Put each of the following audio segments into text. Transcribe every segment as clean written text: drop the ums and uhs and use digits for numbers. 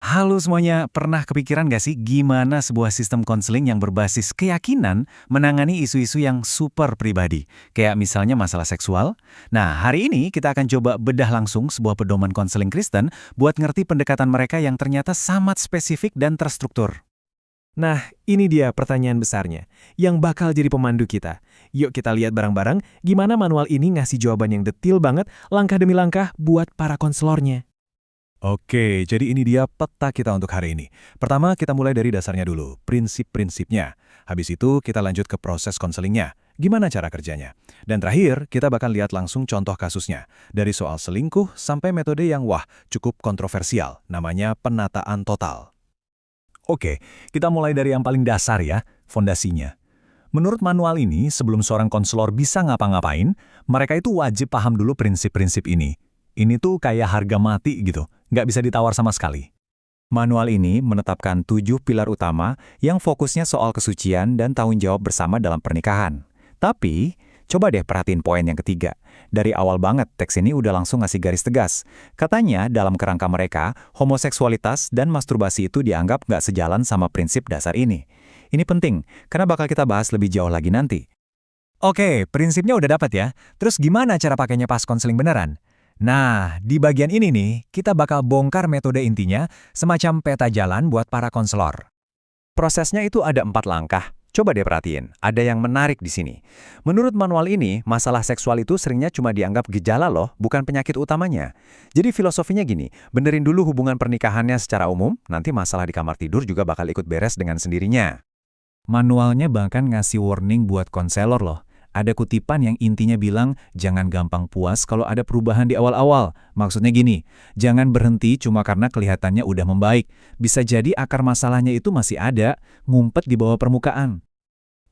Halo semuanya, pernah kepikiran gak sih gimana sebuah sistem konseling yang berbasis keyakinan menangani isu-isu yang super pribadi? Kayak misalnya masalah seksual? Nah, hari ini kita akan coba bedah langsung sebuah pedoman konseling Kristen buat ngerti pendekatan mereka yang ternyata sangat spesifik dan terstruktur. Nah, ini dia pertanyaan besarnya, yang bakal jadi pemandu kita. Yuk kita lihat bareng-bareng gimana manual ini ngasih jawaban yang detil banget, langkah demi langkah buat para konselornya. Oke, jadi ini dia peta kita untuk hari ini. Pertama, kita mulai dari dasarnya dulu, prinsip-prinsipnya. Habis itu, kita lanjut ke proses konselingnya. Gimana cara kerjanya? Dan terakhir, kita bakal lihat langsung contoh kasusnya. Dari soal selingkuh sampai metode yang cukup kontroversial, namanya penataan total. Oke, kita mulai dari yang paling dasar ya, fondasinya. Menurut manual ini, sebelum seorang konselor bisa ngapa-ngapain, mereka itu wajib paham dulu prinsip-prinsip ini. Ini tuh kayak harga mati gitu, nggak bisa ditawar sama sekali. Manual ini menetapkan 7 pilar utama yang fokusnya soal kesucian dan tanggung jawab bersama dalam pernikahan. Tapi, coba deh perhatiin poin yang ketiga. Dari awal banget, teks ini udah langsung ngasih garis tegas. Katanya, dalam kerangka mereka, homoseksualitas dan masturbasi itu dianggap nggak sejalan sama prinsip dasar ini. Ini penting, karena bakal kita bahas lebih jauh lagi nanti. Oke, prinsipnya udah dapat ya. Terus gimana cara pakainya pas konseling beneran? Nah, di bagian ini nih, kita bakal bongkar metode intinya, semacam peta jalan buat para konselor. Prosesnya itu ada 4 langkah. Coba deh perhatiin, ada yang menarik di sini. Menurut manual ini, masalah seksual itu seringnya cuma dianggap gejala loh, bukan penyakit utamanya. Jadi filosofinya gini, benerin dulu hubungan pernikahannya secara umum, nanti masalah di kamar tidur juga bakal ikut beres dengan sendirinya. Manualnya bahkan ngasih warning buat konselor loh. Ada kutipan yang intinya bilang, jangan gampang puas kalau ada perubahan di awal-awal. Maksudnya gini, jangan berhenti cuma karena kelihatannya udah membaik. Bisa jadi akar masalahnya itu masih ada, ngumpet di bawah permukaan.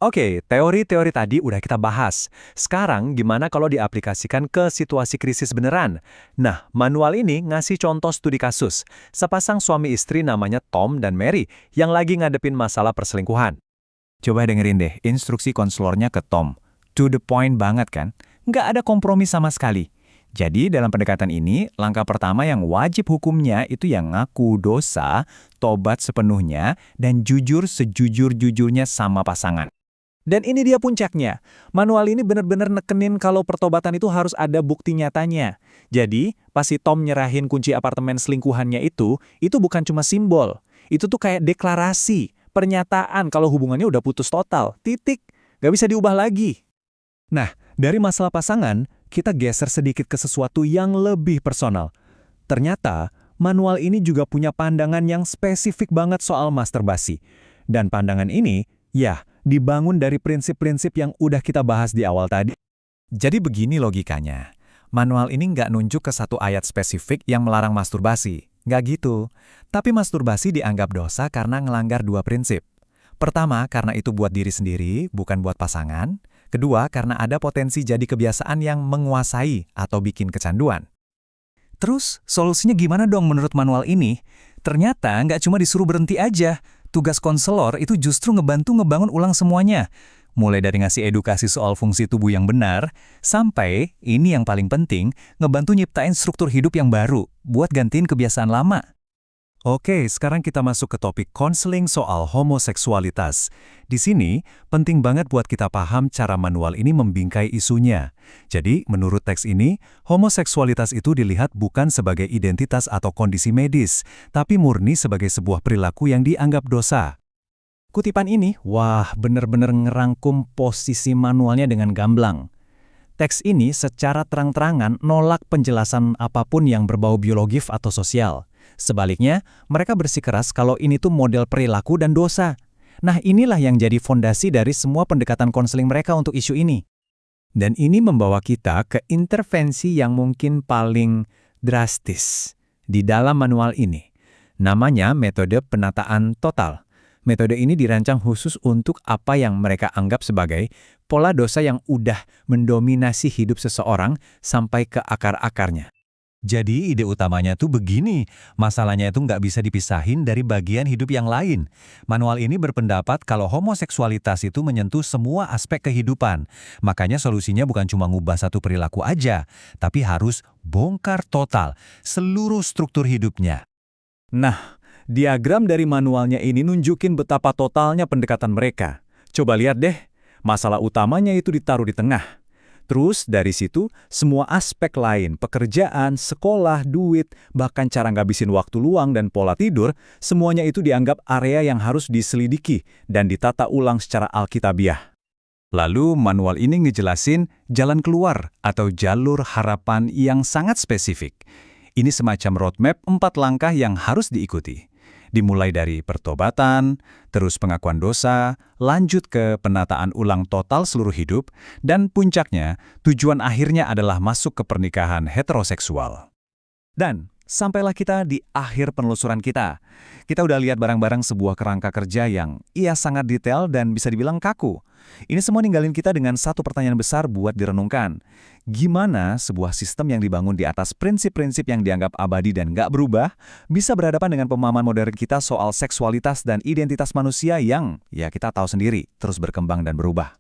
Oke, teori-teori tadi udah kita bahas. Sekarang gimana kalau diaplikasikan ke situasi krisis beneran? Nah, manual ini ngasih contoh studi kasus. Sepasang suami istri namanya Tom dan Mary yang lagi ngadepin masalah perselingkuhan. Coba dengerin deh instruksi konselornya ke Tom. To the point banget kan? Nggak ada kompromi sama sekali. Jadi dalam pendekatan ini, langkah pertama yang wajib hukumnya itu yang ngaku dosa, tobat sepenuhnya, dan jujur sejujur-jujurnya sama pasangan. Dan ini dia puncaknya. Manual ini benar-benar nekenin kalau pertobatan itu harus ada bukti nyatanya. Jadi, pas si Tom nyerahin kunci apartemen selingkuhannya itu bukan cuma simbol. Itu tuh kayak deklarasi, pernyataan kalau hubungannya udah putus total. Titik. Nggak bisa diubah lagi. Nah, dari masalah pasangan, kita geser sedikit ke sesuatu yang lebih personal. Ternyata, manual ini juga punya pandangan yang spesifik banget soal masturbasi. Dan pandangan ini, dibangun dari prinsip-prinsip yang udah kita bahas di awal tadi. Jadi begini logikanya. Manual ini nggak nunjuk ke satu ayat spesifik yang melarang masturbasi. Nggak gitu. Tapi masturbasi dianggap dosa karena ngelanggar 2 prinsip. Pertama, karena itu buat diri sendiri, bukan buat pasangan. Kedua, karena ada potensi jadi kebiasaan yang menguasai atau bikin kecanduan. Terus, solusinya gimana dong menurut manual ini? Ternyata nggak cuma disuruh berhenti aja. Tugas konselor itu justru ngebantu ngebangun ulang semuanya. Mulai dari ngasih edukasi soal fungsi tubuh yang benar, sampai, ini yang paling penting, ngebantu nyiptain struktur hidup yang baru, buat gantiin kebiasaan lama. Oke, sekarang kita masuk ke topik konseling soal homoseksualitas. Di sini, penting banget buat kita paham cara manual ini membingkai isunya. Jadi, menurut teks ini, homoseksualitas itu dilihat bukan sebagai identitas atau kondisi medis, tapi murni sebagai sebuah perilaku yang dianggap dosa. Kutipan ini, bener-bener ngerangkum posisi manualnya dengan gamblang. Teks ini secara terang-terangan nolak penjelasan apapun yang berbau biologis atau sosial. Sebaliknya, mereka bersikeras kalau ini tuh model perilaku dan dosa. Nah, inilah yang jadi fondasi dari semua pendekatan konseling mereka untuk isu ini. Dan ini membawa kita ke intervensi yang mungkin paling drastis di dalam manual ini. Namanya metode penataan total. Metode ini dirancang khusus untuk apa yang mereka anggap sebagai pola dosa yang udah mendominasi hidup seseorang sampai ke akar-akarnya. Jadi ide utamanya tuh begini, masalahnya itu nggak bisa dipisahin dari bagian hidup yang lain. Manual ini berpendapat kalau homoseksualitas itu menyentuh semua aspek kehidupan. Makanya solusinya bukan cuma ngubah satu perilaku aja, tapi harus bongkar total seluruh struktur hidupnya. Nah, Diagram dari manualnya ini nunjukin betapa totalnya pendekatan mereka. Coba lihat deh, masalah utamanya itu ditaruh di tengah. Terus dari situ, semua aspek lain, pekerjaan, sekolah, duit, bahkan cara ngabisin waktu luang dan pola tidur, semuanya itu dianggap area yang harus diselidiki dan ditata ulang secara alkitabiah. Lalu manual ini ngejelasin jalan keluar atau jalur harapan yang sangat spesifik. Ini semacam roadmap 4 langkah yang harus diikuti. Dimulai dari pertobatan, terus pengakuan dosa, lanjut ke penataan ulang total seluruh hidup, dan puncaknya, tujuan akhirnya adalah masuk ke pernikahan heteroseksual. Dan sampailah kita di akhir penelusuran kita. Kita udah lihat barang-barang sebuah kerangka kerja yang sangat detail dan bisa dibilang kaku. Ini semua ninggalin kita dengan satu pertanyaan besar buat direnungkan. Gimana sebuah sistem yang dibangun di atas prinsip-prinsip yang dianggap abadi dan nggak berubah bisa berhadapan dengan pemahaman modern kita soal seksualitas dan identitas manusia yang, kita tahu sendiri, terus berkembang dan berubah.